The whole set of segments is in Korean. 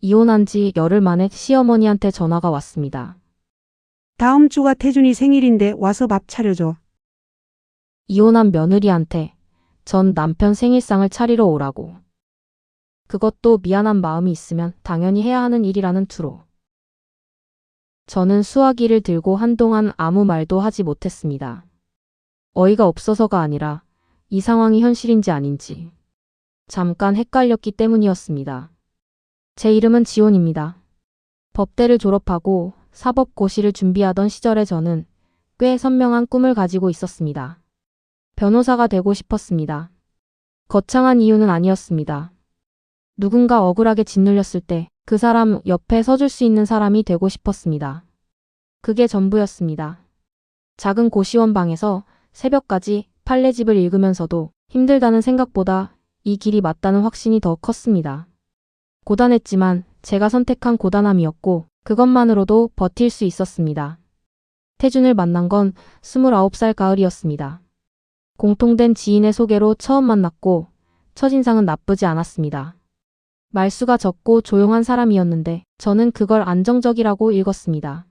이혼한 지 열흘 만에 시어머니한테 전화가 왔습니다. 다음 주가 태준이 생일인데 와서 밥 차려줘. 이혼한 며느리한테 전 남편 생일상을 차리러 오라고. 그것도 미안한 마음이 있으면 당연히 해야 하는 일이라는 투로. 저는 수화기를 들고 한동안 아무 말도 하지 못했습니다. 어이가 없어서가 아니라 이 상황이 현실인지 아닌지 잠깐 헷갈렸기 때문이었습니다. 제 이름은 지온입니다. 법대를 졸업하고 사법고시를 준비하던 시절에 저는 꽤 선명한 꿈을 가지고 있었습니다. 변호사가 되고 싶었습니다. 거창한 이유는 아니었습니다. 누군가 억울하게 짓눌렸을 때 그 사람 옆에 서줄 수 있는 사람이 되고 싶었습니다. 그게 전부였습니다. 작은 고시원 방에서 새벽까지 판례집을 읽으면서도 힘들다는 생각보다 이 길이 맞다는 확신이 더 컸습니다. 고단했지만 제가 선택한 고단함이었고 그것만으로도 버틸 수 있었습니다. 태준을 만난 건 29살 가을이었습니다. 공통된 지인의 소개로 처음 만났고 첫인상은 나쁘지 않았습니다. 말수가 적고 조용한 사람이었는데 저는 그걸 안정적이라고 읽었습니다.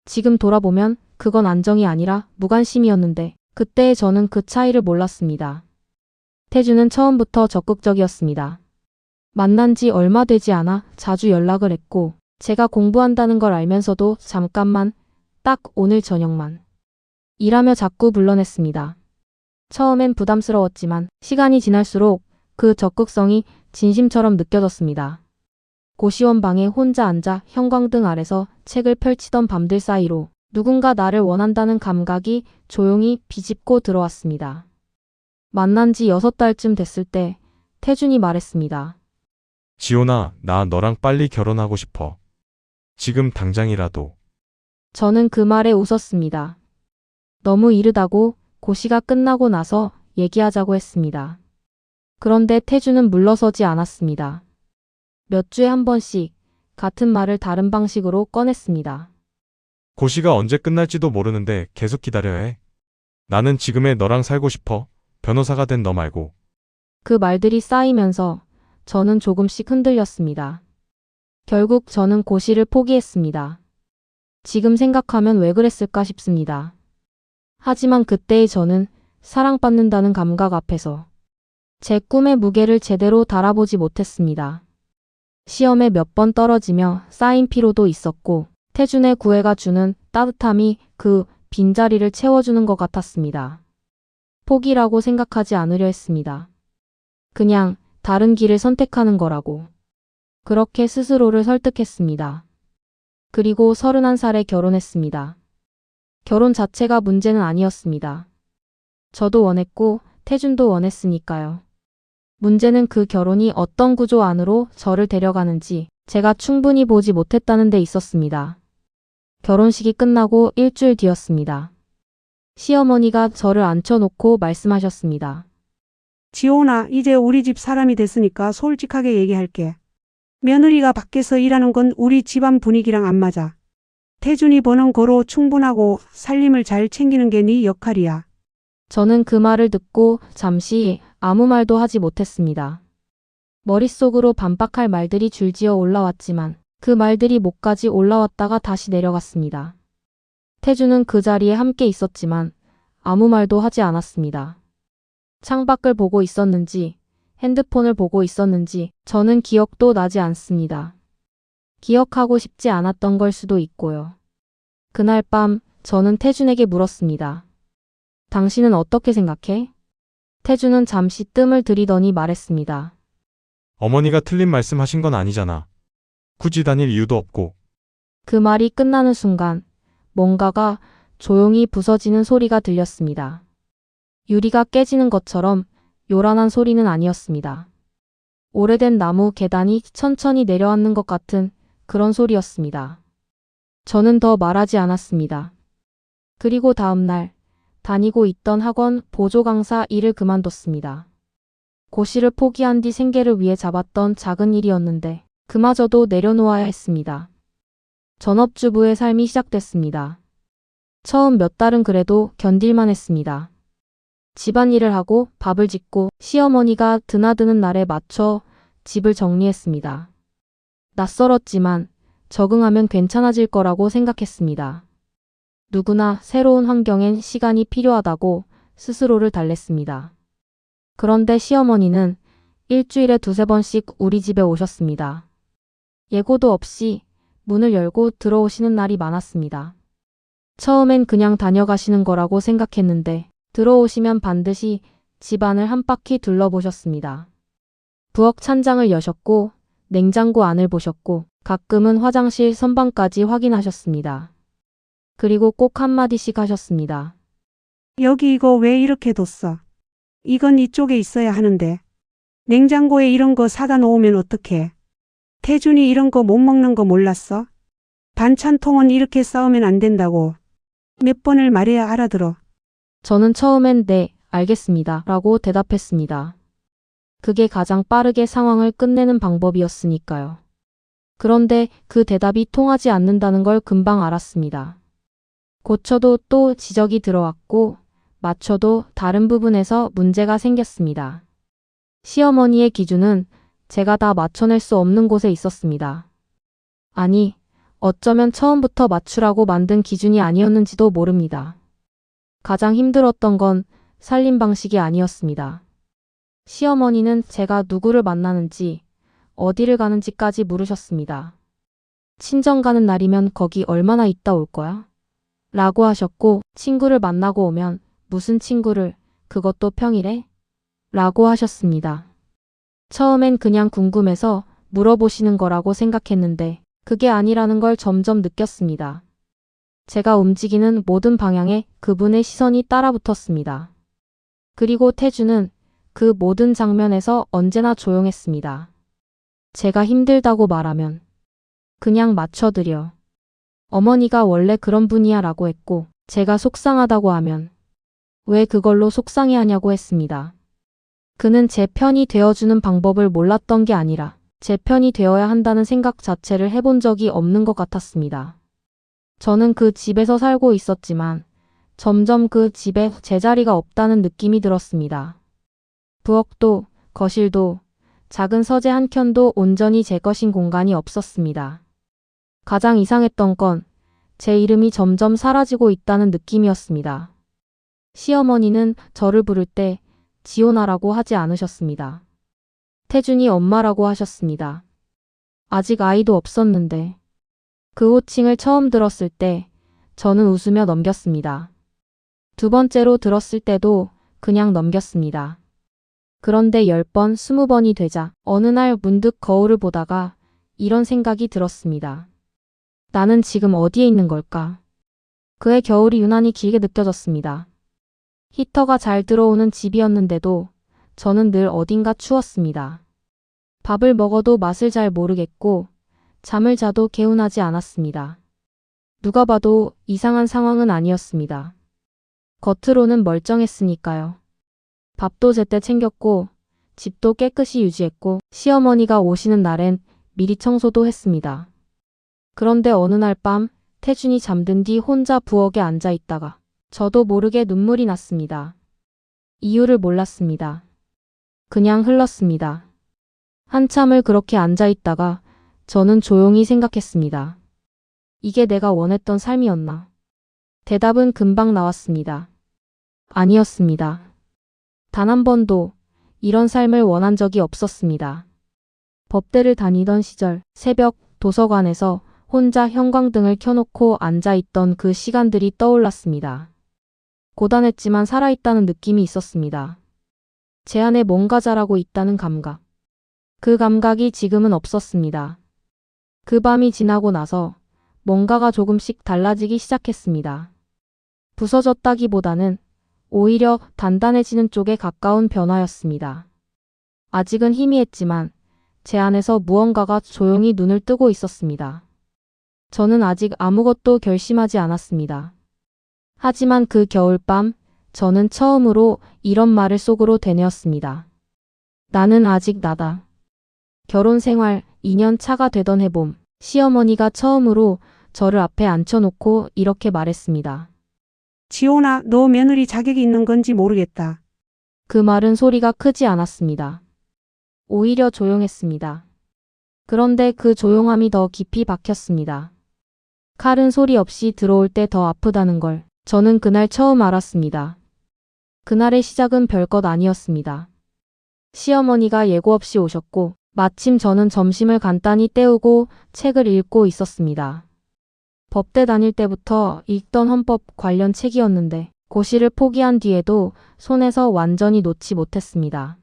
지금 돌아보면 그건 안정이 아니라 무관심이었는데 그때의 저는 그 차이를 몰랐습니다. 태준은 처음부터 적극적이었습니다. 만난 지 얼마 되지 않아 자주 연락을 했고 제가 공부한다는 걸 알면서도 잠깐만, 딱 오늘 저녁만 일하며 자꾸 불러냈습니다. 처음엔 부담스러웠지만 시간이 지날수록 그 적극성이 진심처럼 느껴졌습니다. 고시원 방에 혼자 앉아 형광등 아래서 책을 펼치던 밤들 사이로 누군가 나를 원한다는 감각이 조용히 비집고 들어왔습니다. 만난 지 6달쯤 됐을 때 태준이 말했습니다. 지온아, 나 너랑 빨리 결혼하고 싶어. 지금 당장이라도. 저는 그 말에 웃었습니다. 너무 이르다고 고시가 끝나고 나서 얘기하자고 했습니다. 그런데 태준은 물러서지 않았습니다. 몇 주에 한 번씩 같은 말을 다른 방식으로 꺼냈습니다. 고시가 언제 끝날지도 모르는데 계속 기다려야 해. 나는 지금의 너랑 살고 싶어. 변호사가 된 너 말고. 그 말들이 쌓이면서 저는 조금씩 흔들렸습니다. 결국 저는 고시를 포기했습니다. 지금 생각하면 왜 그랬을까 싶습니다. 하지만 그때의 저는 사랑받는다는 감각 앞에서 제 꿈의 무게를 제대로 달아보지 못했습니다. 시험에 몇 번 떨어지며 쌓인 피로도 있었고 태준의 구애가 주는 따뜻함이 그 빈자리를 채워주는 것 같았습니다. 포기라고 생각하지 않으려 했습니다. 그냥 다른 길을 선택하는 거라고. 그렇게 스스로를 설득했습니다. 그리고 31살에 결혼했습니다. 결혼 자체가 문제는 아니었습니다. 저도 원했고 태준도 원했으니까요. 문제는 그 결혼이 어떤 구조 안으로 저를 데려가는지 제가 충분히 보지 못했다는 데 있었습니다. 결혼식이 끝나고 일주일 뒤였습니다. 시어머니가 저를 앉혀놓고 말씀하셨습니다. 지온아, 이제 우리 집 사람이 됐으니까 솔직하게 얘기할게. 며느리가 밖에서 일하는 건 우리 집안 분위기랑 안 맞아. 태준이 버는 거로 충분하고 살림을 잘 챙기는 게 네 역할이야. 저는 그 말을 듣고 잠시 아무 말도 하지 못했습니다. 머릿속으로 반박할 말들이 줄지어 올라왔지만 그 말들이 목까지 올라왔다가 다시 내려갔습니다. 태준은 그 자리에 함께 있었지만 아무 말도 하지 않았습니다. 창밖을 보고 있었는지 핸드폰을 보고 있었는지 저는 기억도 나지 않습니다. 기억하고 싶지 않았던 걸 수도 있고요. 그날 밤 저는 태준에게 물었습니다. 당신은 어떻게 생각해? 태준은 잠시 뜸을 들이더니 말했습니다. 어머니가 틀린 말씀 하신 건 아니잖아. 굳이 다닐 이유도 없고. 그 말이 끝나는 순간 뭔가가 조용히 부서지는 소리가 들렸습니다. 유리가 깨지는 것처럼 요란한 소리는 아니었습니다. 오래된 나무 계단이 천천히 내려앉는 것 같은 그런 소리였습니다. 저는 더 말하지 않았습니다. 그리고 다음 날 다니고 있던 학원 보조 강사 일을 그만뒀습니다. 고시를 포기한 뒤 생계를 위해 잡았던 작은 일이었는데 그마저도 내려놓아야 했습니다. 전업주부의 삶이 시작됐습니다. 처음 몇 달은 그래도 견딜만 했습니다. 집안일을 하고 밥을 짓고 시어머니가 드나드는 날에 맞춰 집을 정리했습니다. 낯설었지만 적응하면 괜찮아질 거라고 생각했습니다. 누구나 새로운 환경엔 시간이 필요하다고 스스로를 달랬습니다. 그런데 시어머니는 일주일에 두세 번씩 우리 집에 오셨습니다. 예고도 없이 문을 열고 들어오시는 날이 많았습니다. 처음엔 그냥 다녀가시는 거라고 생각했는데 들어오시면 반드시 집안을 한 바퀴 둘러보셨습니다. 부엌 찬장을 여셨고 냉장고 안을 보셨고 가끔은 화장실 선반까지 확인하셨습니다. 그리고 꼭 한마디씩 하셨습니다. 여기 이거 왜 이렇게 뒀어? 이건 이쪽에 있어야 하는데. 냉장고에 이런 거 사다 놓으면 어떡해? 태준이 이런 거 못 먹는 거 몰랐어? 반찬통은 이렇게 싸우면 안 된다고. 몇 번을 말해야 알아들어. 저는 처음엔 네, 알겠습니다. 라고 대답했습니다. 그게 가장 빠르게 상황을 끝내는 방법이었으니까요. 그런데 그 대답이 통하지 않는다는 걸 금방 알았습니다. 고쳐도 또 지적이 들어왔고 맞춰도 다른 부분에서 문제가 생겼습니다. 시어머니의 기준은 제가 다 맞춰낼 수 없는 곳에 있었습니다. 아니, 어쩌면 처음부터 맞추라고 만든 기준이 아니었는지도 모릅니다. 가장 힘들었던 건 살림 방식이 아니었습니다. 시어머니는 제가 누구를 만나는지, 어디를 가는지까지 물으셨습니다. 친정 가는 날이면 거기 얼마나 있다 올 거야? 라고 하셨고, 친구를 만나고 오면 무슨 친구를, 그것도 평일에? 라고 하셨습니다. 처음엔 그냥 궁금해서 물어보시는 거라고 생각했는데 그게 아니라는 걸 점점 느꼈습니다. 제가 움직이는 모든 방향에 그분의 시선이 따라붙었습니다. 그리고 태주는 그 모든 장면에서 언제나 조용했습니다. 제가 힘들다고 말하면 그냥 맞춰드려. 어머니가 원래 그런 분이야 라고 했고 제가 속상하다고 하면 왜 그걸로 속상해하냐고 했습니다. 그는 제 편이 되어주는 방법을 몰랐던 게 아니라 제 편이 되어야 한다는 생각 자체를 해본 적이 없는 것 같았습니다. 저는 그 집에서 살고 있었지만 점점 그 집에 제자리가 없다는 느낌이 들었습니다. 부엌도 거실도 작은 서재 한 켠도 온전히 제 것인 공간이 없었습니다. 가장 이상했던 건 제 이름이 점점 사라지고 있다는 느낌이었습니다. 시어머니는 저를 부를 때 지호나라고 하지 않으셨습니다. 태준이 엄마라고 하셨습니다. 아직 아이도 없었는데 그 호칭을 처음 들었을 때 저는 웃으며 넘겼습니다. 두 번째로 들었을 때도 그냥 넘겼습니다. 그런데 10번, 20번이 되자 어느 날 문득 거울을 보다가 이런 생각이 들었습니다. 나는 지금 어디에 있는 걸까? 그의 겨울이 유난히 길게 느껴졌습니다. 히터가 잘 들어오는 집이었는데도 저는 늘 어딘가 추웠습니다. 밥을 먹어도 맛을 잘 모르겠고 잠을 자도 개운하지 않았습니다. 누가 봐도 이상한 상황은 아니었습니다. 겉으로는 멀쩡했으니까요. 밥도 제때 챙겼고 집도 깨끗이 유지했고 시어머니가 오시는 날엔 미리 청소도 했습니다. 그런데 어느 날 밤 태준이 잠든 뒤 혼자 부엌에 앉아 있다가 저도 모르게 눈물이 났습니다. 이유를 몰랐습니다. 그냥 흘렀습니다. 한참을 그렇게 앉아 있다가 저는 조용히 생각했습니다. 이게 내가 원했던 삶이었나? 대답은 금방 나왔습니다. 아니었습니다. 단 한 번도 이런 삶을 원한 적이 없었습니다. 법대를 다니던 시절 새벽 도서관에서 혼자 형광등을 켜놓고 앉아있던 그 시간들이 떠올랐습니다. 고단했지만 살아있다는 느낌이 있었습니다. 제 안에 뭔가 자라고 있다는 감각. 그 감각이 지금은 없었습니다. 그 밤이 지나고 나서 뭔가가 조금씩 달라지기 시작했습니다. 부서졌다기보다는 오히려 단단해지는 쪽에 가까운 변화였습니다. 아직은 희미했지만 제 안에서 무언가가 조용히 눈을 뜨고 있었습니다. 저는 아직 아무것도 결심하지 않았습니다. 하지만 그 겨울밤 저는 처음으로 이런 말을 속으로 되뇌었습니다. 나는 아직 나다. 결혼 생활 2년 차가 되던 해봄, 시어머니가 처음으로 저를 앞에 앉혀놓고 이렇게 말했습니다. 지호나, 너 며느리 자격이 있는 건지 모르겠다. 그 말은 소리가 크지 않았습니다. 오히려 조용했습니다. 그런데 그 조용함이 더 깊이 박혔습니다. 칼은 소리 없이 들어올 때 더 아프다는 걸 저는 그날 처음 알았습니다. 그날의 시작은 별것 아니었습니다. 시어머니가 예고 없이 오셨고 마침 저는 점심을 간단히 때우고 책을 읽고 있었습니다. 법대 다닐 때부터 읽던 헌법 관련 책이었는데 고시를 포기한 뒤에도 손에서 완전히 놓지 못했습니다.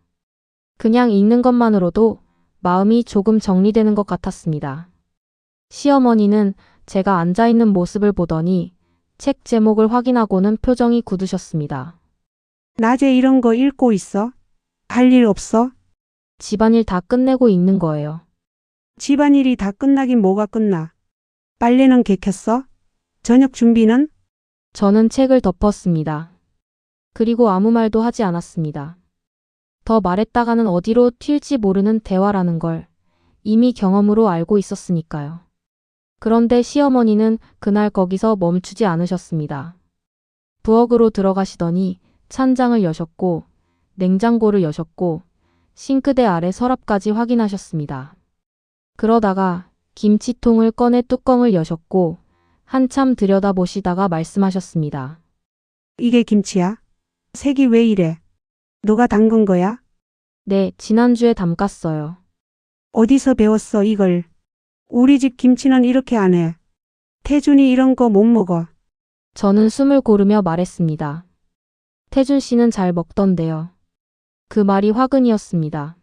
그냥 읽는 것만으로도 마음이 조금 정리되는 것 같았습니다. 시어머니는 제가 앉아있는 모습을 보더니 책 제목을 확인하고는 표정이 굳으셨습니다. 낮에 이런 거 읽고 있어? 할 일 없어? 집안일 다 끝내고 있는 거예요. 집안일이 다 끝나긴 뭐가 끝나? 빨래는 개켰어? 저녁 준비는? 저는 책을 덮었습니다. 그리고 아무 말도 하지 않았습니다. 더 말했다가는 어디로 튈지 모르는 대화라는 걸 이미 경험으로 알고 있었으니까요. 그런데 시어머니는 그날 거기서 멈추지 않으셨습니다. 부엌으로 들어가시더니 찬장을 여셨고 냉장고를 여셨고 싱크대 아래 서랍까지 확인하셨습니다. 그러다가 김치통을 꺼내 뚜껑을 여셨고 한참 들여다보시다가 말씀하셨습니다. 이게 김치야? 색이 왜 이래? 누가 담근 거야? 네, 지난주에 담갔어요. 어디서 배웠어 이걸? 우리 집 김치는 이렇게 안 해. 태준이 이런 거 못 먹어. 저는 숨을 고르며 말했습니다. 태준 씨는 잘 먹던데요. 그 말이 화근이었습니다.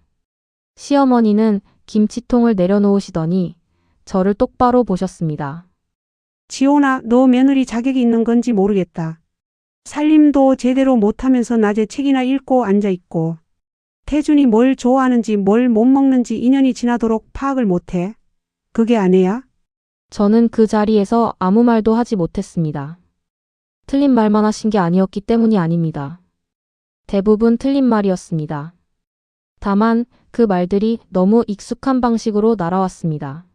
시어머니는 김치통을 내려놓으시더니 저를 똑바로 보셨습니다. 지호나, 너 며느리 자격이 있는 건지 모르겠다. 살림도 제대로 못하면서 낮에 책이나 읽고 앉아있고 태준이 뭘 좋아하는지 뭘 못 먹는지 2년이 지나도록 파악을 못해. 그게 아내야? 저는 그 자리에서 아무 말도 하지 못했습니다. 틀린 말만 하신 게 아니었기 때문이 아닙니다. 대부분 틀린 말이었습니다. 다만 그 말들이 너무 익숙한 방식으로 날아왔습니다.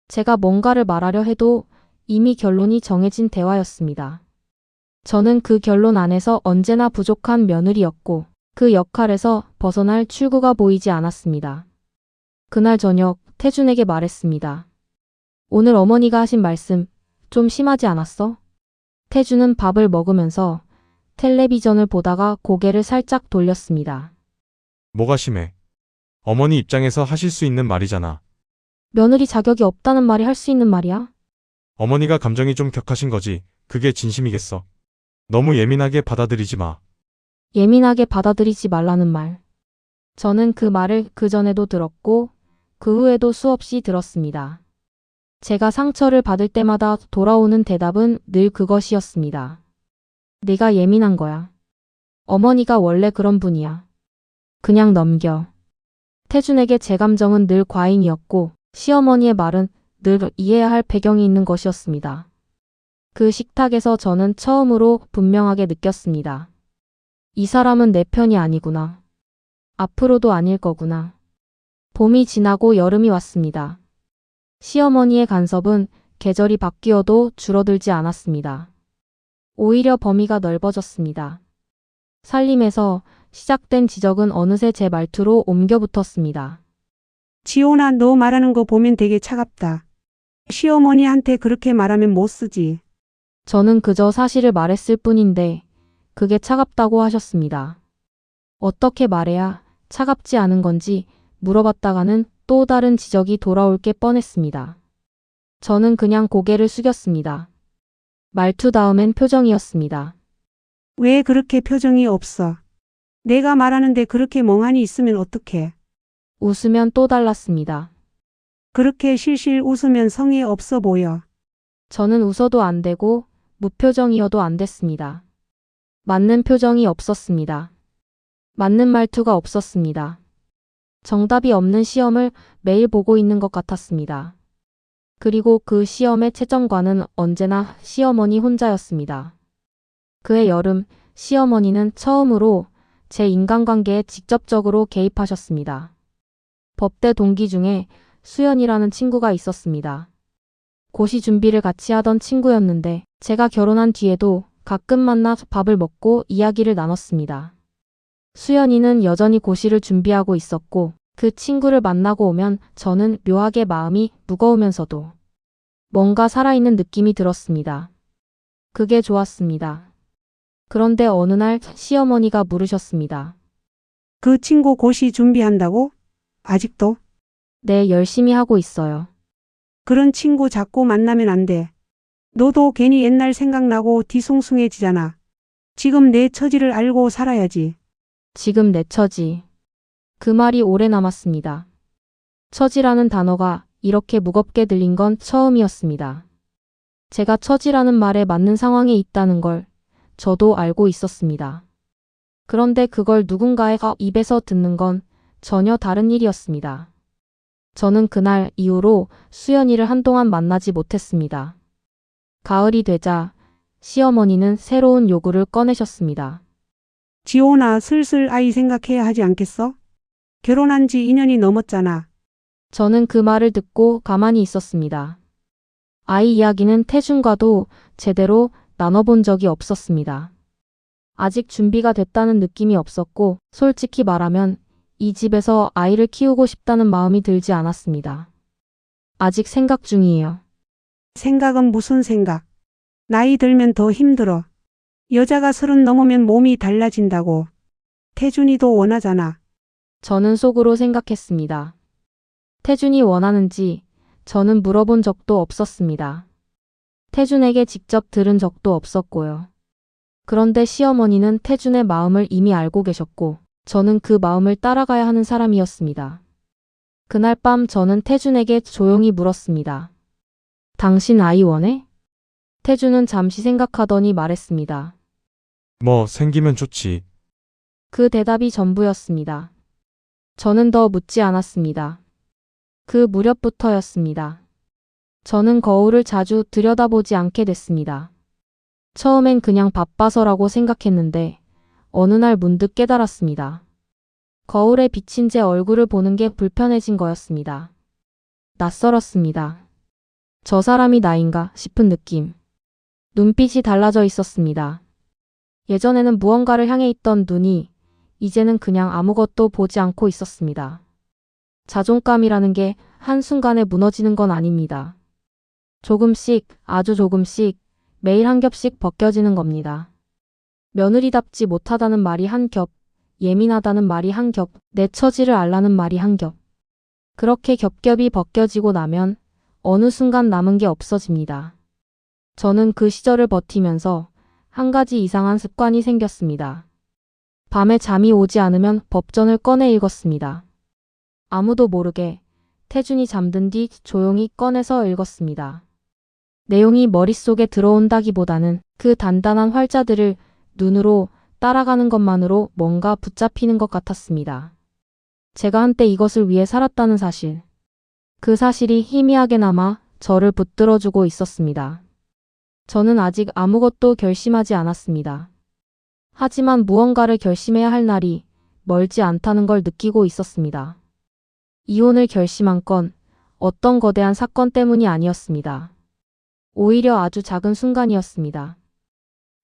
제가 뭔가를 말하려 해도 이미 결론이 정해진 대화였습니다. 저는 그 결론 안에서 언제나 부족한 며느리였고 그 역할에서 벗어날 출구가 보이지 않았습니다. 그날 저녁 태준에게 말했습니다. 오늘 어머니가 하신 말씀 좀 심하지 않았어? 태준은 밥을 먹으면서 텔레비전을 보다가 고개를 살짝 돌렸습니다. 뭐가 심해? 어머니 입장에서 하실 수 있는 말이잖아. 며느리 자격이 없다는 말이 할 수 있는 말이야? 어머니가 감정이 좀 격하신 거지. 그게 진심이겠어. 너무 예민하게 받아들이지 마. 예민하게 받아들이지 말라는 말. 저는 그 말을 그전에도 들었고 그 후에도 수없이 들었습니다. 제가 상처를 받을 때마다 돌아오는 대답은 늘 그것이었습니다. 네가 예민한 거야. 어머니가 원래 그런 분이야. 그냥 넘겨. 태준에게 제 감정은 늘 과잉이었고 시어머니의 말은 늘 이해해야 할 배경이 있는 것이었습니다. 그 식탁에서 저는 처음으로 분명하게 느꼈습니다. 이 사람은 내 편이 아니구나. 앞으로도 아닐 거구나. 봄이 지나고 여름이 왔습니다. 시어머니의 간섭은 계절이 바뀌어도 줄어들지 않았습니다. 오히려 범위가 넓어졌습니다. 살림에서 시작된 지적은 어느새 제 말투로 옮겨 붙었습니다. 지호나, 너 말하는 거 보면 되게 차갑다. 시어머니한테 그렇게 말하면 못 쓰지. 저는 그저 사실을 말했을 뿐인데 그게 차갑다고 하셨습니다. 어떻게 말해야 차갑지 않은 건지 물어봤다가는 또 다른 지적이 돌아올 게 뻔했습니다. 저는 그냥 고개를 숙였습니다. 말투 다음엔 표정이었습니다. 왜 그렇게 표정이 없어? 내가 말하는데 그렇게 멍하니 있으면 어떡해? 웃으면 또 달랐습니다. 그렇게 실실 웃으면 성의 없어 보여. 저는 웃어도 안 되고 무표정이어도 안 됐습니다. 맞는 표정이 없었습니다. 맞는 말투가 없었습니다. 정답이 없는 시험을 매일 보고 있는 것 같았습니다. 그리고 그 시험의 채점관은 언제나 시어머니 혼자였습니다. 그해 여름 시어머니는 처음으로 제 인간관계에 직접적으로 개입하셨습니다. 법대 동기 중에 수연이라는 친구가 있었습니다. 고시 준비를 같이 하던 친구였는데 제가 결혼한 뒤에도 가끔 만나 밥을 먹고 이야기를 나눴습니다. 수연이는 여전히 고시를 준비하고 있었고 그 친구를 만나고 오면 저는 묘하게 마음이 무거우면서도 뭔가 살아있는 느낌이 들었습니다. 그게 좋았습니다. 그런데 어느 날 시어머니가 물으셨습니다. 그 친구 고시 준비한다고? 아직도? 네, 열심히 하고 있어요. 그런 친구 자꾸 만나면 안 돼. 너도 괜히 옛날 생각나고 뒤숭숭해지잖아. 지금 내 처지를 알고 살아야지. 지금 내 처지. 그 말이 오래 남았습니다. 처지라는 단어가 이렇게 무겁게 들린 건 처음이었습니다. 제가 처지라는 말에 맞는 상황에 있다는 걸 저도 알고 있었습니다. 그런데 그걸 누군가의 입에서 듣는 건 전혀 다른 일이었습니다. 저는 그날 이후로 수연이를 한동안 만나지 못했습니다. 가을이 되자 시어머니는 새로운 요구를 꺼내셨습니다. 지호나 슬슬 아이 생각해야 하지 않겠어? 결혼한 지 2년이 넘었잖아. 저는 그 말을 듣고 가만히 있었습니다. 아이 이야기는 태준과도 제대로 나눠본 적이 없었습니다. 아직 준비가 됐다는 느낌이 없었고, 솔직히 말하면 이 집에서 아이를 키우고 싶다는 마음이 들지 않았습니다. 아직 생각 중이에요. 생각은 무슨 생각? 나이 들면 더 힘들어. 여자가 30 넘으면 몸이 달라진다고. 태준이도 원하잖아. 저는 속으로 생각했습니다. 태준이 원하는지 저는 물어본 적도 없었습니다. 태준에게 직접 들은 적도 없었고요. 그런데 시어머니는 태준의 마음을 이미 알고 계셨고, 저는 그 마음을 따라가야 하는 사람이었습니다. 그날 밤 저는 태준에게 조용히 물었습니다. 당신 아이 원해? 태준은 잠시 생각하더니 말했습니다. 뭐 생기면 좋지. 그 대답이 전부였습니다. 저는 더 묻지 않았습니다. 그 무렵부터였습니다. 저는 거울을 자주 들여다보지 않게 됐습니다. 처음엔 그냥 바빠서라고 생각했는데 어느 날 문득 깨달았습니다. 거울에 비친 제 얼굴을 보는 게 불편해진 거였습니다. 낯설었습니다. 저 사람이 나인가 싶은 느낌. 눈빛이 달라져 있었습니다. 예전에는 무언가를 향해 있던 눈이 이제는 그냥 아무것도 보지 않고 있었습니다. 자존감이라는 게 한순간에 무너지는 건 아닙니다. 조금씩, 아주 조금씩, 매일 한 겹씩 벗겨지는 겁니다. 며느리답지 못하다는 말이 한 겹, 예민하다는 말이 한 겹, 내 처지를 알라는 말이 한 겹. 그렇게 겹겹이 벗겨지고 나면 어느 순간 남은 게 없어집니다. 저는 그 시절을 버티면서 한 가지 이상한 습관이 생겼습니다. 밤에 잠이 오지 않으면 법전을 꺼내 읽었습니다. 아무도 모르게 태준이 잠든 뒤 조용히 꺼내서 읽었습니다. 내용이 머릿속에 들어온다기보다는 그 단단한 활자들을 눈으로 따라가는 것만으로 뭔가 붙잡히는 것 같았습니다. 제가 한때 이것을 위해 살았다는 사실. 그 사실이 희미하게나마 저를 붙들어주고 있었습니다. 저는 아직 아무것도 결심하지 않았습니다. 하지만 무언가를 결심해야 할 날이 멀지 않다는 걸 느끼고 있었습니다. 이혼을 결심한 건 어떤 거대한 사건 때문이 아니었습니다. 오히려 아주 작은 순간이었습니다.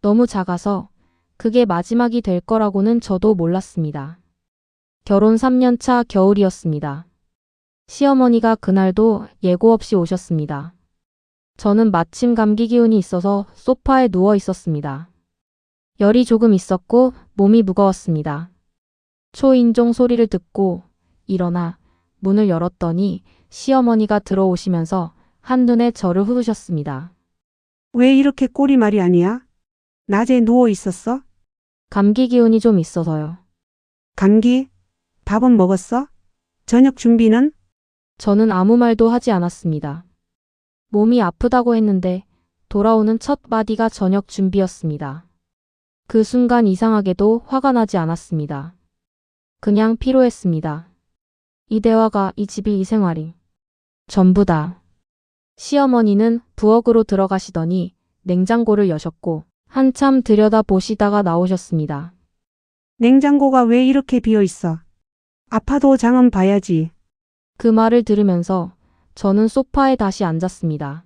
너무 작아서 그게 마지막이 될 거라고는 저도 몰랐습니다. 결혼 3년 차 겨울이었습니다. 시어머니가 그날도 예고 없이 오셨습니다. 저는 마침 감기 기운이 있어서 소파에 누워 있었습니다. 열이 조금 있었고 몸이 무거웠습니다. 초인종 소리를 듣고 일어나 문을 열었더니 시어머니가 들어오시면서 한눈에 저를 후두셨습니다. 왜 이렇게 꼴이 말이 아니야? 낮에 누워 있었어? 감기 기운이 좀 있어서요. 감기? 밥은 먹었어? 저녁 준비는? 저는 아무 말도 하지 않았습니다. 몸이 아프다고 했는데 돌아오는 첫 마디가 저녁 준비였습니다. 그 순간 이상하게도 화가 나지 않았습니다. 그냥 피로했습니다. 이 대화가, 이 집이, 이 생활이 전부 다. 시어머니는 부엌으로 들어가시더니 냉장고를 여셨고 한참 들여다보시다가 나오셨습니다. 냉장고가 왜 이렇게 비어 있어? 아파도 장은 봐야지. 그 말을 들으면서 저는 소파에 다시 앉았습니다.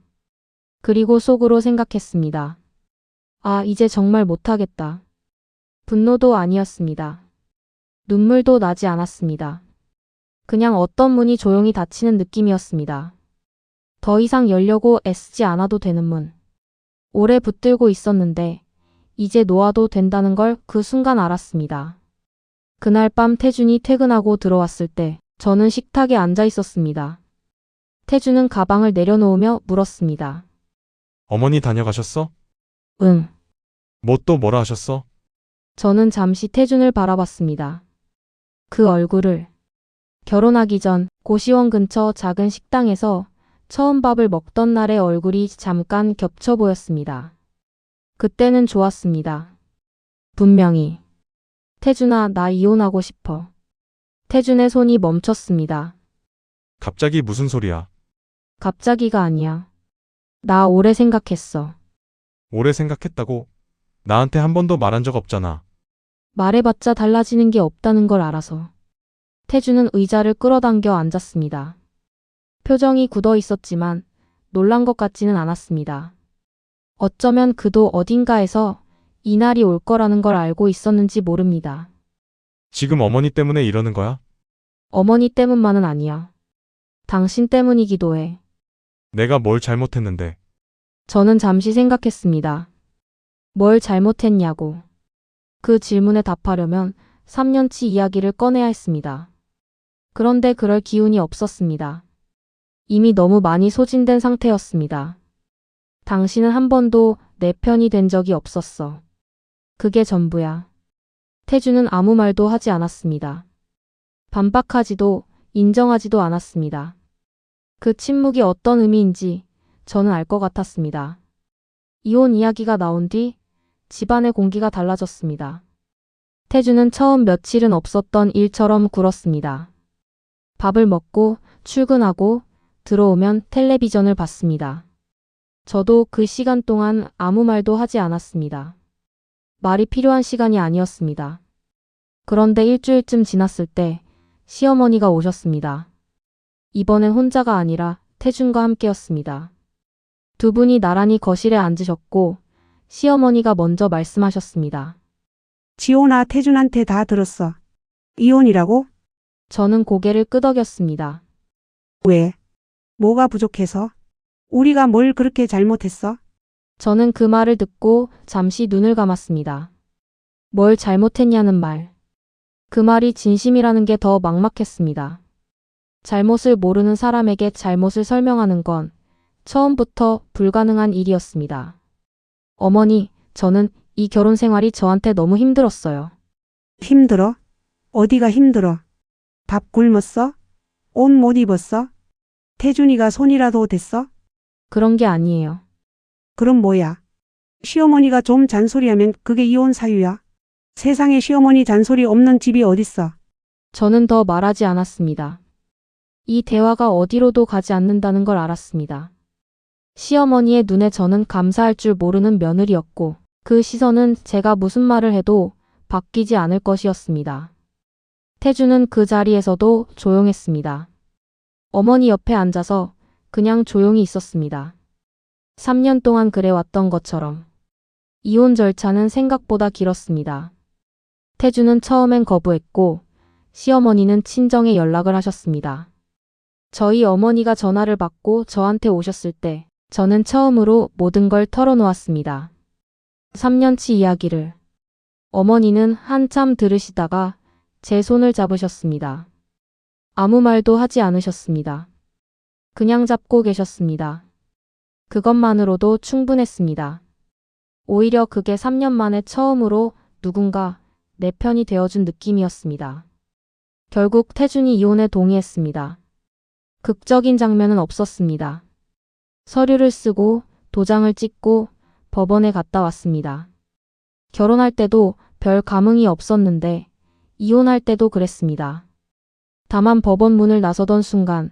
그리고 속으로 생각했습니다. 아, 이제 정말 못하겠다. 분노도 아니었습니다. 눈물도 나지 않았습니다. 그냥 어떤 문이 조용히 닫히는 느낌이었습니다. 더 이상 열려고 애쓰지 않아도 되는 문. 오래 붙들고 있었는데 이제 놓아도 된다는 걸 그 순간 알았습니다. 그날 밤 태준이 퇴근하고 들어왔을 때 저는 식탁에 앉아 있었습니다. 태준은 가방을 내려놓으며 물었습니다. 어머니 다녀가셨어? 응. 뭐 또 뭐라 하셨어? 저는 잠시 태준을 바라봤습니다. 그 얼굴을. 결혼하기 전 고시원 근처 작은 식당에서 처음 밥을 먹던 날의 얼굴이 잠깐 겹쳐 보였습니다. 그때는 좋았습니다. 분명히. 태준아, 나 이혼하고 싶어. 태준의 손이 멈췄습니다. 갑자기 무슨 소리야? 갑자기가 아니야. 나 오래 생각했어. 오래 생각했다고? 나한테 한 번도 말한 적 없잖아. 말해봤자 달라지는 게 없다는 걸 알아서. 태준은 의자를 끌어당겨 앉았습니다. 표정이 굳어 있었지만 놀란 것 같지는 않았습니다. 어쩌면 그도 어딘가에서 이날이 올 거라는 걸 알고 있었는지 모릅니다. 지금 어머니 때문에 이러는 거야? 어머니 때문만은 아니야. 당신 때문이기도 해. 내가 뭘 잘못했는데. 저는 잠시 생각했습니다. 뭘 잘못했냐고. 그 질문에 답하려면 3년치 이야기를 꺼내야 했습니다. 그런데 그럴 기운이 없었습니다. 이미 너무 많이 소진된 상태였습니다. 당신은 한 번도 내 편이 된 적이 없었어. 그게 전부야. 태주는 아무 말도 하지 않았습니다. 반박하지도 인정하지도 않았습니다. 그 침묵이 어떤 의미인지 저는 알 것 같았습니다. 이혼 이야기가 나온 뒤 집안의 공기가 달라졌습니다. 태주는 처음 며칠은 없었던 일처럼 굴었습니다. 밥을 먹고 출근하고 들어오면 텔레비전을 봤습니다. 저도 그 시간 동안 아무 말도 하지 않았습니다. 말이 필요한 시간이 아니었습니다. 그런데 일주일쯤 지났을 때 시어머니가 오셨습니다. 이번엔 혼자가 아니라 태준과 함께였습니다. 두 분이 나란히 거실에 앉으셨고 시어머니가 먼저 말씀하셨습니다. 지호나 태준한테 다 들었어. 이혼이라고? 저는 고개를 끄덕였습니다. 왜? 뭐가 부족해서? 우리가 뭘 그렇게 잘못했어? 저는 그 말을 듣고 잠시 눈을 감았습니다. 뭘 잘못했냐는 말. 그 말이 진심이라는 게 더 막막했습니다. 잘못을 모르는 사람에게 잘못을 설명하는 건 처음부터 불가능한 일이었습니다. 어머니, 저는 이 결혼 생활이 저한테 너무 힘들었어요. 힘들어? 어디가 힘들어? 밥 굶었어? 옷 못 입었어? 태준이가 손이라도 댔어? 그런 게 아니에요. 그럼 뭐야? 시어머니가 좀 잔소리하면 그게 이혼 사유야? 세상에 시어머니 잔소리 없는 집이 어딨어? 저는 더 말하지 않았습니다. 이 대화가 어디로도 가지 않는다는 걸 알았습니다. 시어머니의 눈에 저는 감사할 줄 모르는 며느리였고 그 시선은 제가 무슨 말을 해도 바뀌지 않을 것이었습니다. 태주는 그 자리에서도 조용했습니다. 어머니 옆에 앉아서 그냥 조용히 있었습니다. 3년 동안 그래왔던 것처럼. 이혼 절차는 생각보다 길었습니다. 태주는 처음엔 거부했고 시어머니는 친정에 연락을 하셨습니다. 저희 어머니가 전화를 받고 저한테 오셨을 때 저는 처음으로 모든 걸 털어놓았습니다. 3년치 이야기를. 어머니는 한참 들으시다가 제 손을 잡으셨습니다. 아무 말도 하지 않으셨습니다. 그냥 잡고 계셨습니다. 그것만으로도 충분했습니다. 오히려 그게 3년 만에 처음으로 누군가 내 편이 되어준 느낌이었습니다. 결국 태준이 이혼에 동의했습니다. 극적인 장면은 없었습니다. 서류를 쓰고 도장을 찍고 법원에 갔다 왔습니다. 결혼할 때도 별 감흥이 없었는데 이혼할 때도 그랬습니다. 다만 법원 문을 나서던 순간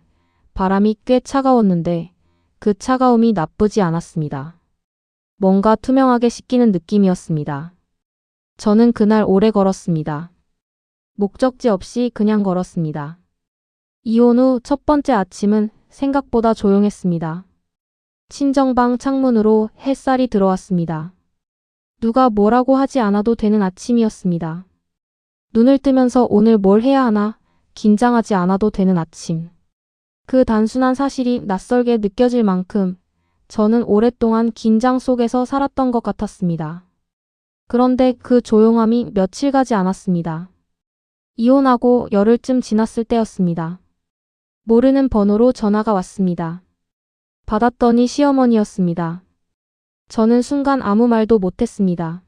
바람이 꽤 차가웠는데 그 차가움이 나쁘지 않았습니다. 뭔가 투명하게 씻기는 느낌이었습니다. 저는 그날 오래 걸었습니다. 목적지 없이 그냥 걸었습니다. 이혼 후 첫 번째 아침은 생각보다 조용했습니다. 친정방 창문으로 햇살이 들어왔습니다. 누가 뭐라고 하지 않아도 되는 아침이었습니다. 눈을 뜨면서 오늘 뭘 해야 하나 긴장하지 않아도 되는 아침. 그 단순한 사실이 낯설게 느껴질 만큼 저는 오랫동안 긴장 속에서 살았던 것 같았습니다. 그런데 그 조용함이 며칠 가지 않았습니다. 이혼하고 열흘쯤 지났을 때였습니다. 모르는 번호로 전화가 왔습니다. 받았더니 시어머니였습니다. 저는 순간 아무 말도 못했습니다.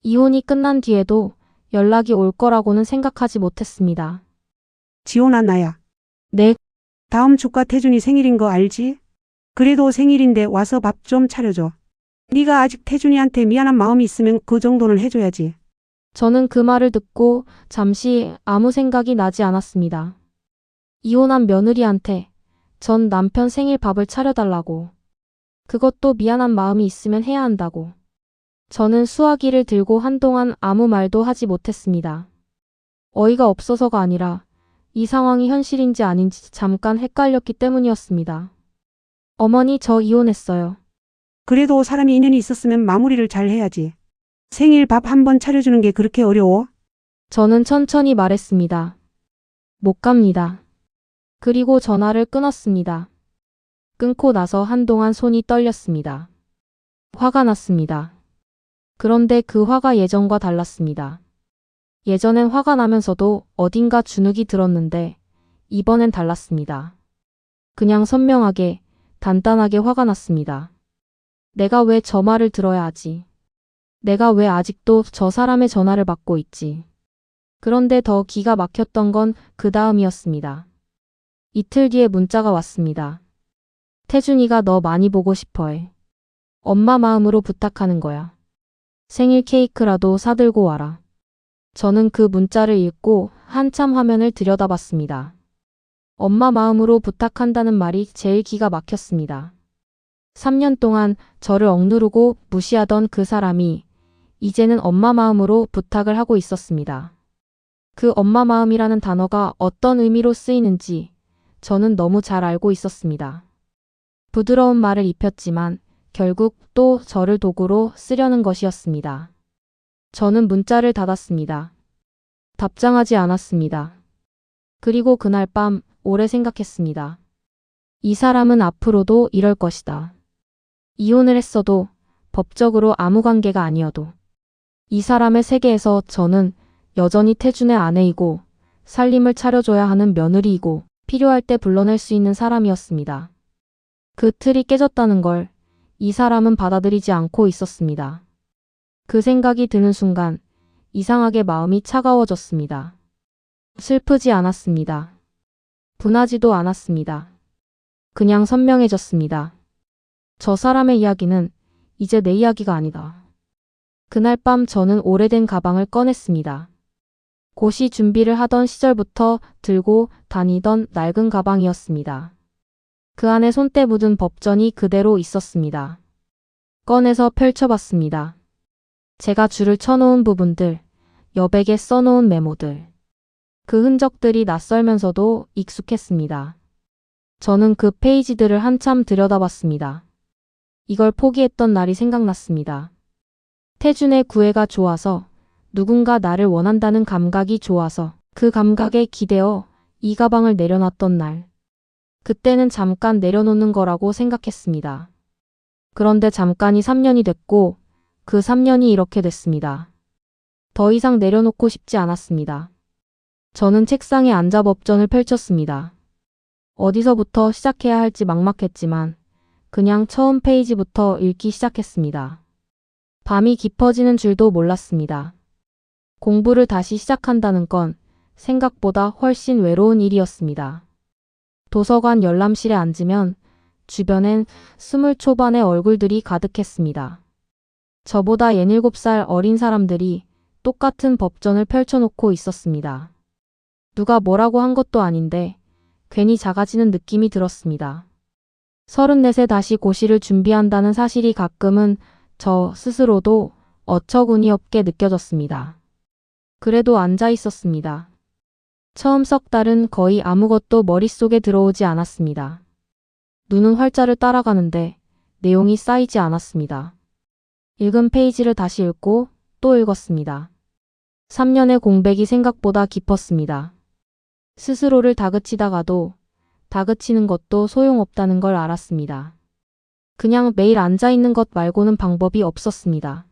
이혼이 끝난 뒤에도 연락이 올 거라고는 생각하지 못했습니다. 지호나 나야. 네, 다음 주가 태준이 생일인 거 알지? 그래도 생일인데 와서 밥 좀 차려줘. 네가 아직 태준이한테 미안한 마음이 있으면 그 정도는 해줘야지. 저는 그 말을 듣고 잠시 아무 생각이 나지 않았습니다. 이혼한 며느리한테 전 남편 생일 밥을 차려달라고. 그것도 미안한 마음이 있으면 해야 한다고. 저는 수화기를 들고 한동안 아무 말도 하지 못했습니다. 어이가 없어서가 아니라 이 상황이 현실인지 아닌지 잠깐 헷갈렸기 때문이었습니다. 어머니, 저 이혼했어요. 그래도 사람이 인연이 있었으면 마무리를 잘 해야지. 생일 밥 한 번 차려주는 게 그렇게 어려워? 저는 천천히 말했습니다. 못 갑니다. 그리고 전화를 끊었습니다. 끊고 나서 한동안 손이 떨렸습니다. 화가 났습니다. 그런데 그 화가 예전과 달랐습니다. 예전엔 화가 나면서도 어딘가 주눅이 들었는데 이번엔 달랐습니다. 그냥 선명하게, 단단하게 화가 났습니다. 내가 왜 저 말을 들어야 하지? 내가 왜 아직도 저 사람의 전화를 받고 있지? 그런데 더 기가 막혔던 건 그 다음이었습니다. 이틀 뒤에 문자가 왔습니다. 태준이가 너 많이 보고 싶어 해. 엄마 마음으로 부탁하는 거야. 생일 케이크라도 사들고 와라. 저는 그 문자를 읽고 한참 화면을 들여다봤습니다. 엄마 마음으로 부탁한다는 말이 제일 기가 막혔습니다. 3년 동안 저를 억누르고 무시하던 그 사람이 이제는 엄마 마음으로 부탁을 하고 있었습니다. 그 엄마 마음이라는 단어가 어떤 의미로 쓰이는지 저는 너무 잘 알고 있었습니다. 부드러운 말을 입혔지만 결국 또 저를 도구로 쓰려는 것이었습니다. 저는 문자를 닫았습니다. 답장하지 않았습니다. 그리고 그날 밤 오래 생각했습니다. 이 사람은 앞으로도 이럴 것이다. 이혼을 했어도 법적으로 아무 관계가 아니어도 이 사람의 세계에서 저는 여전히 태준의 아내이고 살림을 차려줘야 하는 며느리이고 필요할 때 불러낼 수 있는 사람이었습니다. 그 틀이 깨졌다는 걸 이 사람은 받아들이지 않고 있었습니다. 그 생각이 드는 순간 이상하게 마음이 차가워졌습니다. 슬프지 않았습니다. 분하지도 않았습니다. 그냥 선명해졌습니다. 저 사람의 이야기는 이제 내 이야기가 아니다. 그날 밤 저는 오래된 가방을 꺼냈습니다. 고시 준비를 하던 시절부터 들고 다니던 낡은 가방이었습니다. 그 안에 손때 묻은 법전이 그대로 있었습니다. 꺼내서 펼쳐봤습니다. 제가 줄을 쳐놓은 부분들, 여백에 써놓은 메모들. 그 흔적들이 낯설면서도 익숙했습니다. 저는 그 페이지들을 한참 들여다봤습니다. 이걸 포기했던 날이 생각났습니다. 태준의 구애가 좋아서, 누군가 나를 원한다는 감각이 좋아서 그 감각에 기대어 이 가방을 내려놨던 날. 그때는 잠깐 내려놓는 거라고 생각했습니다. 그런데 잠깐이 3년이 됐고 그 3년이 이렇게 됐습니다. 더 이상 내려놓고 싶지 않았습니다. 저는 책상에 앉아 법전을 펼쳤습니다. 어디서부터 시작해야 할지 막막했지만 그냥 처음 페이지부터 읽기 시작했습니다. 밤이 깊어지는 줄도 몰랐습니다. 공부를 다시 시작한다는 건 생각보다 훨씬 외로운 일이었습니다. 도서관 열람실에 앉으면 주변엔 20 초반의 얼굴들이 가득했습니다. 저보다 67살 어린 사람들이 똑같은 법전을 펼쳐놓고 있었습니다. 누가 뭐라고 한 것도 아닌데 괜히 작아지는 느낌이 들었습니다. 34세 다시 고시를 준비한다는 사실이 가끔은 저 스스로도 어처구니 없게 느껴졌습니다. 그래도 앉아 있었습니다. 처음 석 달은 거의 아무것도 머릿속에 들어오지 않았습니다. 눈은 활자를 따라가는데 내용이 쌓이지 않았습니다. 읽은 페이지를 다시 읽고 또 읽었습니다. 3년의 공백이 생각보다 깊었습니다. 스스로를 다그치다가도 다그치는 것도 소용없다는 걸 알았습니다. 그냥 매일 앉아 있는 것 말고는 방법이 없었습니다.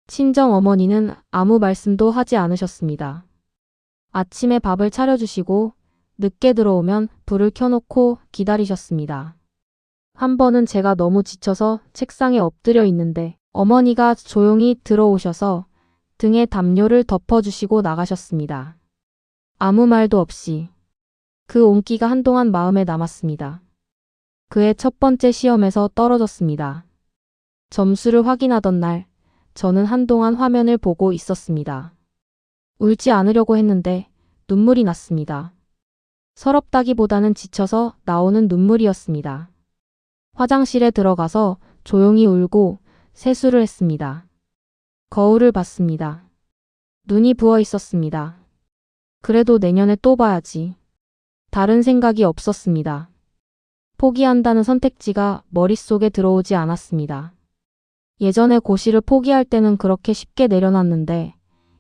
친정 어머니는 아무 말씀도 하지 않으셨습니다. 아침에 밥을 차려주시고 늦게 들어오면 불을 켜놓고 기다리셨습니다. 한 번은 제가 너무 지쳐서 책상에 엎드려 있는데 어머니가 조용히 들어오셔서 등에 담요를 덮어주시고 나가셨습니다. 아무 말도 없이. 그 온기가 한동안 마음에 남았습니다. 그의 첫 번째 시험에서 떨어졌습니다. 점수를 확인하던 날, 저는 한동안 화면을 보고 있었습니다. 울지 않으려고 했는데 눈물이 났습니다. 서럽다기보다는 지쳐서 나오는 눈물이었습니다. 화장실에 들어가서 조용히 울고 세수를 했습니다. 거울을 봤습니다. 눈이 부어 있었습니다. 그래도 내년에 또 봐야지. 다른 생각이 없었습니다. 포기한다는 선택지가 머릿속에 들어오지 않았습니다. 예전에 고시를 포기할 때는 그렇게 쉽게 내려놨는데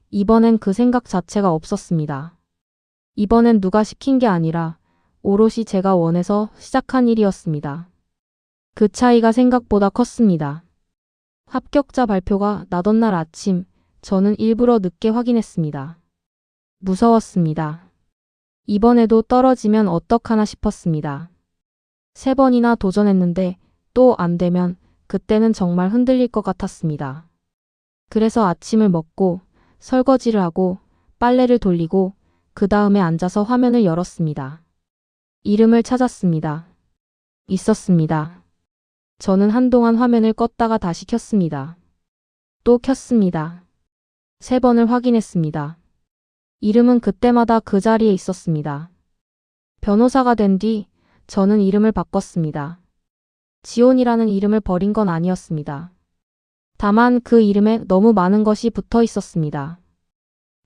이번엔 그 생각 자체가 없었습니다. 이번엔 누가 시킨 게 아니라 오롯이 제가 원해서 시작한 일이었습니다. 그 차이가 생각보다 컸습니다. 합격자 발표가 나던 날 아침, 저는 일부러 늦게 확인했습니다. 무서웠습니다. 이번에도 떨어지면 어떡하나 싶었습니다. 3번이나 도전했는데 또 안 되면 그때는 정말 흔들릴 것 같았습니다. 그래서 아침을 먹고 설거지를 하고 빨래를 돌리고 그 다음에 앉아서 화면을 열었습니다. 이름을 찾았습니다. 있었습니다. 저는 한동안 화면을 껐다가 다시 켰습니다. 또 켰습니다. 3번을 확인했습니다. 이름은 그때마다 그 자리에 있었습니다. 변호사가 된 뒤 저는 이름을 바꿨습니다. 지온이라는 이름을 버린 건 아니었습니다. 다만 그 이름에 너무 많은 것이 붙어 있었습니다.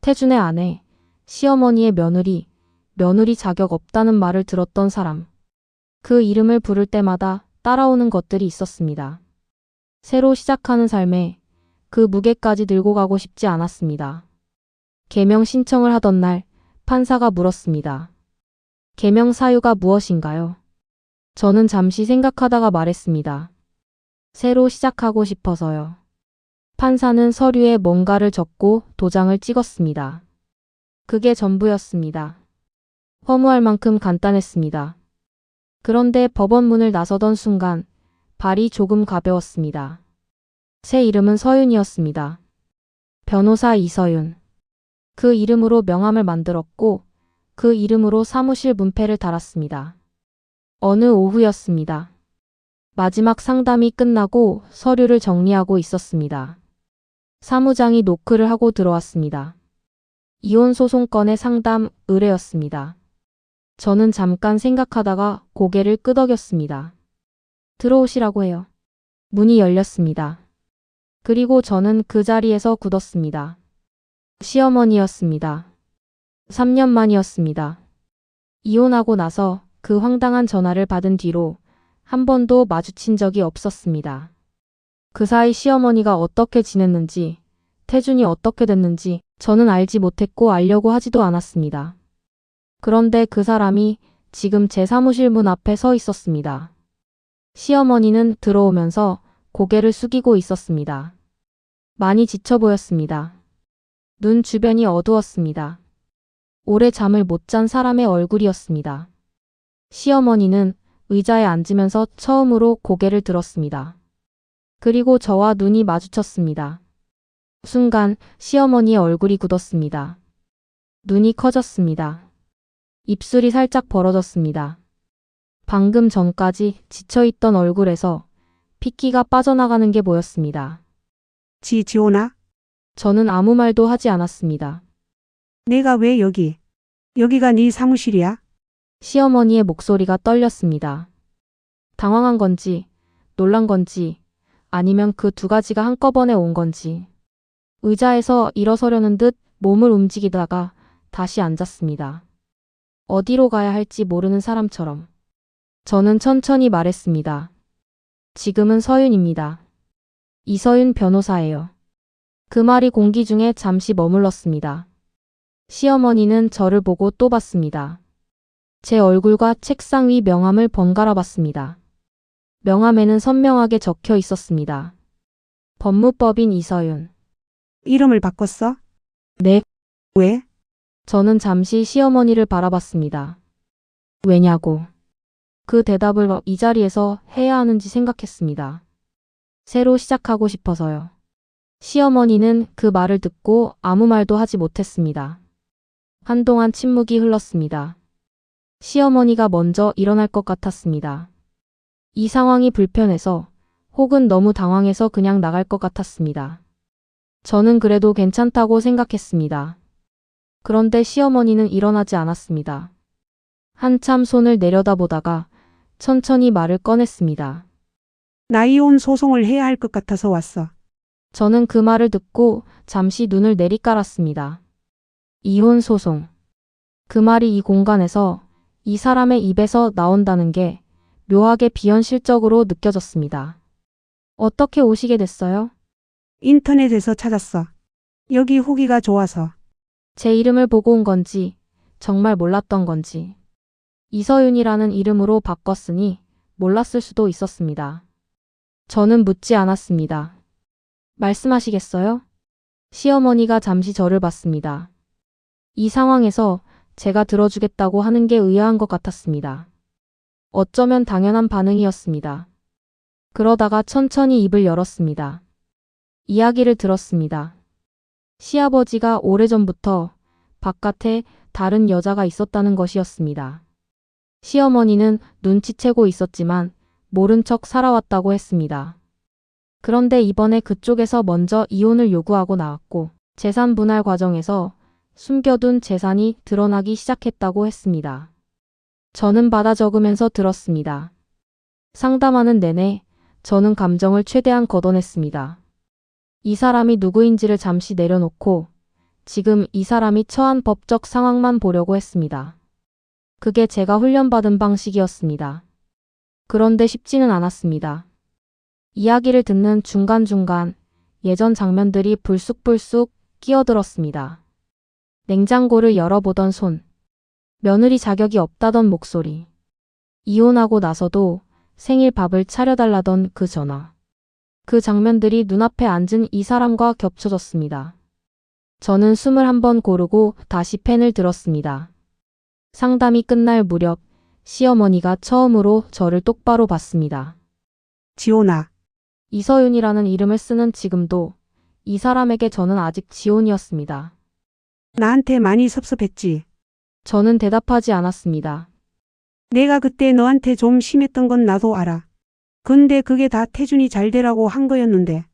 태준의 아내, 시어머니의 며느리, 며느리 자격 없다는 말을 들었던 사람. 그 이름을 부를 때마다 따라오는 것들이 있었습니다. 새로 시작하는 삶에 그 무게까지 들고 가고 싶지 않았습니다. 개명 신청을 하던 날 판사가 물었습니다. 개명 사유가 무엇인가요? 저는 잠시 생각하다가 말했습니다. 새로 시작하고 싶어서요. 판사는 서류에 뭔가를 적고 도장을 찍었습니다. 그게 전부였습니다. 허무할 만큼 간단했습니다. 그런데 법원 문을 나서던 순간 발이 조금 가벼웠습니다. 새 이름은 서윤이었습니다. 변호사 이서윤. 그 이름으로 명함을 만들었고 그 이름으로 사무실 문패를 달았습니다. 어느 오후였습니다. 마지막 상담이 끝나고 서류를 정리하고 있었습니다. 사무장이 노크를 하고 들어왔습니다. 이혼 소송건의 상담 의뢰였습니다. 저는 잠깐 생각하다가 고개를 끄덕였습니다. 들어오시라고 해요. 문이 열렸습니다. 그리고 저는 그 자리에서 굳었습니다. 시어머니였습니다. 3년 만이었습니다. 이혼하고 나서 그 황당한 전화를 받은 뒤로 한 번도 마주친 적이 없었습니다. 그 사이 시어머니가 어떻게 지냈는지, 태준이 어떻게 됐는지 저는 알지 못했고 알려고 하지도 않았습니다. 그런데 그 사람이 지금 제 사무실 문 앞에 서 있었습니다. 시어머니는 들어오면서 고개를 숙이고 있었습니다. 많이 지쳐 보였습니다. 눈 주변이 어두웠습니다. 오래 잠을 못 잔 사람의 얼굴이었습니다. 시어머니는 의자에 앉으면서 처음으로 고개를 들었습니다. 그리고 저와 눈이 마주쳤습니다. 순간 시어머니의 얼굴이 굳었습니다. 눈이 커졌습니다. 입술이 살짝 벌어졌습니다. 방금 전까지 지쳐있던 얼굴에서 핏기가 빠져나가는 게 보였습니다. 지온아? 저는 아무 말도 하지 않았습니다. 내가 왜 여기? 여기가 네 사무실이야? 시어머니의 목소리가 떨렸습니다. 당황한 건지, 놀란 건지, 아니면 그 두 가지가 한꺼번에 온 건지. 의자에서 일어서려는 듯 몸을 움직이다가 다시 앉았습니다. 어디로 가야 할지 모르는 사람처럼. 저는 천천히 말했습니다. 지금은 서윤입니다. 이서윤 변호사예요. 그 말이 공기 중에 잠시 머물렀습니다. 시어머니는 저를 보고 또 봤습니다. 제 얼굴과 책상 위 명함을 번갈아 봤습니다. 명함에는 선명하게 적혀 있었습니다. 법무법인 이서윤. 이름을 바꿨어? 네. 왜? 저는 잠시 시어머니를 바라봤습니다. 왜냐고. 그 대답을 이 자리에서 해야 하는지 생각했습니다. 새로 시작하고 싶어서요. 시어머니는 그 말을 듣고 아무 말도 하지 못했습니다. 한동안 침묵이 흘렀습니다. 시어머니가 먼저 일어날 것 같았습니다. 이 상황이 불편해서 혹은 너무 당황해서 그냥 나갈 것 같았습니다. 저는 그래도 괜찮다고 생각했습니다. 그런데 시어머니는 일어나지 않았습니다. 한참 손을 내려다보다가 천천히 말을 꺼냈습니다. 나 이혼 소송을 해야 할 것 같아서 왔어. 저는 그 말을 듣고 잠시 눈을 내리깔았습니다. 이혼 소송. 그 말이 이 공간에서 이 사람의 입에서 나온다는 게 묘하게 비현실적으로 느껴졌습니다. 어떻게 오시게 됐어요? 인터넷에서 찾았어. 여기 후기가 좋아서. 제 이름을 보고 온 건지 정말 몰랐던 건지 이서윤이라는 이름으로 바꿨으니 몰랐을 수도 있었습니다. 저는 묻지 않았습니다. 말씀하시겠어요? 시어머니가 잠시 저를 봤습니다. 이 상황에서 제가 들어주겠다고 하는 게 의아한 것 같았습니다. 어쩌면 당연한 반응이었습니다. 그러다가 천천히 입을 열었습니다. 이야기를 들었습니다. 시아버지가 오래전부터 바깥에 다른 여자가 있었다는 것이었습니다. 시어머니는 눈치채고 있었지만 모른 척 살아왔다고 했습니다. 그런데 이번에 그쪽에서 먼저 이혼을 요구하고 나왔고 재산 분할 과정에서 숨겨둔 재산이 드러나기 시작했다고 했습니다. 저는 받아 적으면서 들었습니다. 상담하는 내내 저는 감정을 최대한 걷어냈습니다. 이 사람이 누구인지를 잠시 내려놓고 지금 이 사람이 처한 법적 상황만 보려고 했습니다. 그게 제가 훈련받은 방식이었습니다. 그런데 쉽지는 않았습니다. 이야기를 듣는 중간중간 예전 장면들이 불쑥불쑥 끼어들었습니다. 냉장고를 열어보던 손, 며느리 자격이 없다던 목소리, 이혼하고 나서도 생일 밥을 차려달라던 그 전화. 그 장면들이 눈앞에 앉은 이 사람과 겹쳐졌습니다. 저는 숨을 한번 고르고 다시 펜을 들었습니다. 상담이 끝날 무렵 시어머니가 처음으로 저를 똑바로 봤습니다. 지온아, 이서윤이라는 이름을 쓰는 지금도 이 사람에게 저는 아직 지온이었습니다. 나한테 많이 섭섭했지? 저는 대답하지 않았습니다. 내가 그때 너한테 좀 심했던 건 나도 알아. 근데 그게 다 태준이 잘 되라고 한 거였는데.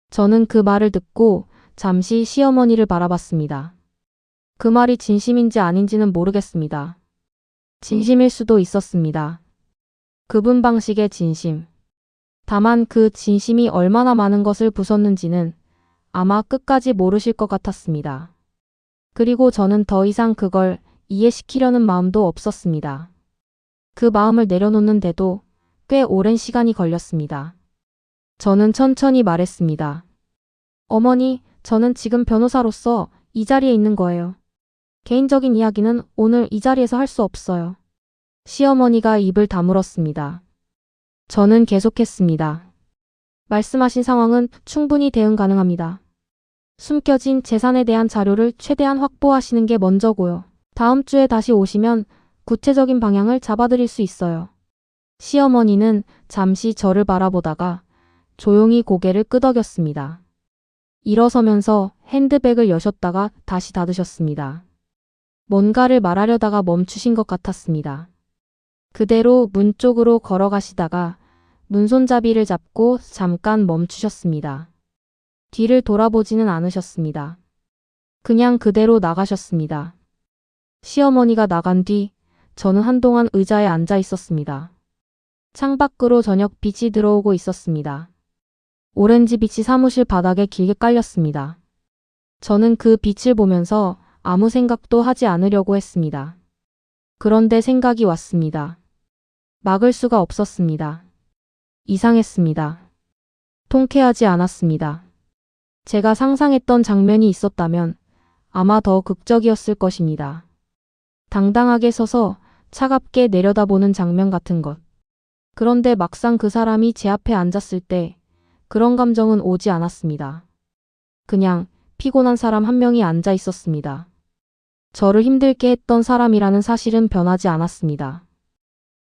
저는 그 말을 듣고 잠시 시어머니를 바라봤습니다. 그 말이 진심인지 아닌지는 모르겠습니다. 진심일 수도 있었습니다. 그분 방식의 진심. 다만 그 진심이 얼마나 많은 것을 부쉈는지는 아마 끝까지 모르실 것 같았습니다. 그리고 저는 더 이상 그걸 이해시키려는 마음도 없었습니다. 그 마음을 내려놓는데도 꽤 오랜 시간이 걸렸습니다. 저는 천천히 말했습니다. 어머니, 저는 지금 변호사로서 이 자리에 있는 거예요. 개인적인 이야기는 오늘 이 자리에서 할 수 없어요. 시어머니가 입을 다물었습니다. 저는 계속했습니다. 말씀하신 상황은 충분히 대응 가능합니다. 숨겨진 재산에 대한 자료를 최대한 확보하시는 게 먼저고요. 다음 주에 다시 오시면 구체적인 방향을 잡아드릴 수 있어요. 시어머니는 잠시 저를 바라보다가 조용히 고개를 끄덕였습니다. 일어서면서 핸드백을 여셨다가 다시 닫으셨습니다. 뭔가를 말하려다가 멈추신 것 같았습니다. 그대로 문 쪽으로 걸어가시다가 문손잡이를 잡고 잠깐 멈추셨습니다. 뒤를 돌아보지는 않으셨습니다. 그냥 그대로 나가셨습니다. 시어머니가 나간 뒤 저는 한동안 의자에 앉아 있었습니다. 창밖으로 저녁 빛이 들어오고 있었습니다. 오렌지 빛이 사무실 바닥에 길게 깔렸습니다. 저는 그 빛을 보면서 아무 생각도 하지 않으려고 했습니다. 그런데 생각이 왔습니다. 막을 수가 없었습니다. 이상했습니다. 통쾌하지 않았습니다. 제가 상상했던 장면이 있었다면 아마 더 극적이었을 것입니다. 당당하게 서서 차갑게 내려다보는 장면 같은 것. 그런데 막상 그 사람이 제 앞에 앉았을 때 그런 감정은 오지 않았습니다. 그냥 피곤한 사람 한 명이 앉아 있었습니다. 저를 힘들게 했던 사람이라는 사실은 변하지 않았습니다.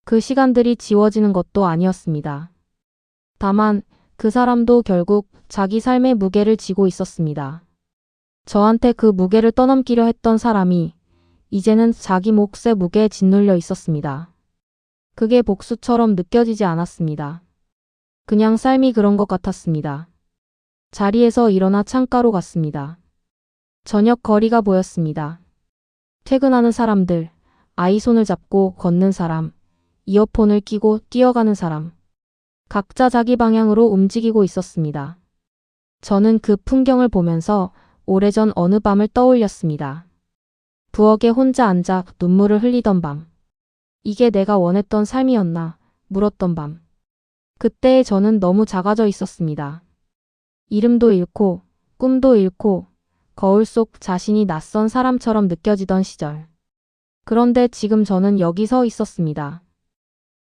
그 시간들이 지워지는 것도 아니었습니다. 다만 그 사람도 결국 자기 삶의 무게를 지고 있었습니다. 저한테 그 무게를 떠넘기려 했던 사람이 이제는 자기 몫의 무게에 짓눌려 있었습니다. 그게 복수처럼 느껴지지 않았습니다. 그냥 삶이 그런 것 같았습니다. 자리에서 일어나 창가로 갔습니다. 저녁 거리가 보였습니다. 퇴근하는 사람들, 아이 손을 잡고 걷는 사람, 이어폰을 끼고 뛰어가는 사람. 각자 자기 방향으로 움직이고 있었습니다. 저는 그 풍경을 보면서 오래전 어느 밤을 떠올렸습니다. 부엌에 혼자 앉아 눈물을 흘리던 밤. 이게 내가 원했던 삶이었나 물었던 밤. 그때의 저는 너무 작아져 있었습니다. 이름도 잃고 꿈도 잃고 거울 속 자신이 낯선 사람처럼 느껴지던 시절. 그런데 지금 저는 여기 서 있었습니다.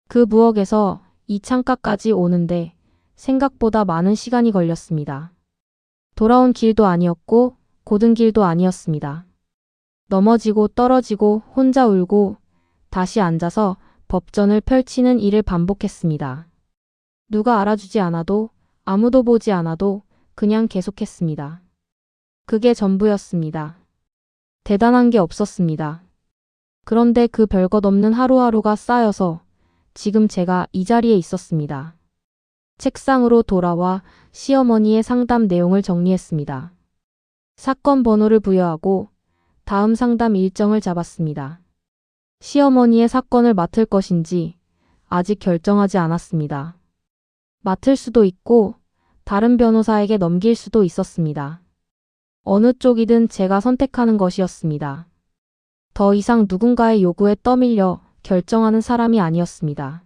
그 부엌에서 이 창가까지 오는데 생각보다 많은 시간이 걸렸습니다. 돌아온 길도 아니었고 고든 길도 아니었습니다. 넘어지고 떨어지고 혼자 울고 다시 앉아서 법전을 펼치는 일을 반복했습니다. 누가 알아주지 않아도 아무도 보지 않아도 그냥 계속했습니다. 그게 전부였습니다. 대단한 게 없었습니다. 그런데 그 별것 없는 하루하루가 쌓여서 지금 제가 이 자리에 있었습니다. 책상으로 돌아와 시어머니의 상담 내용을 정리했습니다. 사건 번호를 부여하고 다음 상담 일정을 잡았습니다. 시어머니의 사건을 맡을 것인지 아직 결정하지 않았습니다. 맡을 수도 있고 다른 변호사에게 넘길 수도 있었습니다. 어느 쪽이든 제가 선택하는 것이었습니다. 더 이상 누군가의 요구에 떠밀려 결정하는 사람이 아니었습니다.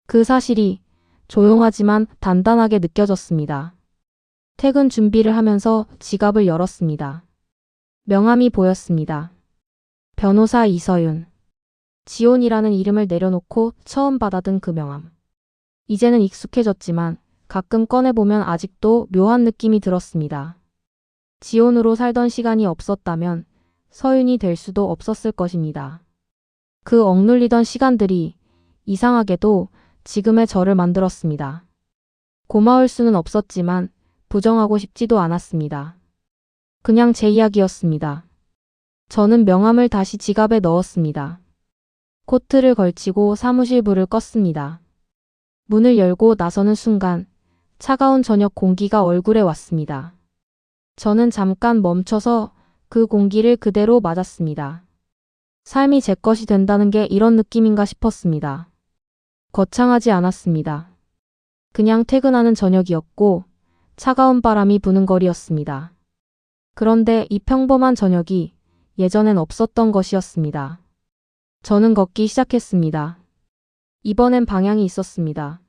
그 사실이 조용하지만 단단하게 느껴졌습니다. 퇴근 준비를 하면서 지갑을 열었습니다. 명함이 보였습니다. 변호사 이서윤. 지온이라는 이름을 내려놓고 처음 받아든 그 명함. 이제는 익숙해졌지만 가끔 꺼내보면 아직도 묘한 느낌이 들었습니다. 지온으로 살던 시간이 없었다면 서윤이 될 수도 없었을 것입니다. 그 억눌리던 시간들이 이상하게도 지금의 저를 만들었습니다. 고마울 수는 없었지만 부정하고 싶지도 않았습니다. 그냥 제 이야기였습니다. 저는 명함을 다시 지갑에 넣었습니다. 코트를 걸치고 사무실 불을 껐습니다. 문을 열고 나서는 순간 차가운 저녁 공기가 얼굴에 왔습니다. 저는 잠깐 멈춰서 그 공기를 그대로 맞았습니다. 삶이 제 것이 된다는 게 이런 느낌인가 싶었습니다. 거창하지 않았습니다. 그냥 퇴근하는 저녁이었고 차가운 바람이 부는 거리였습니다. 그런데 이 평범한 저녁이 예전엔 없었던 것이었습니다. 저는 걷기 시작했습니다. 이번엔 방향이 있었습니다.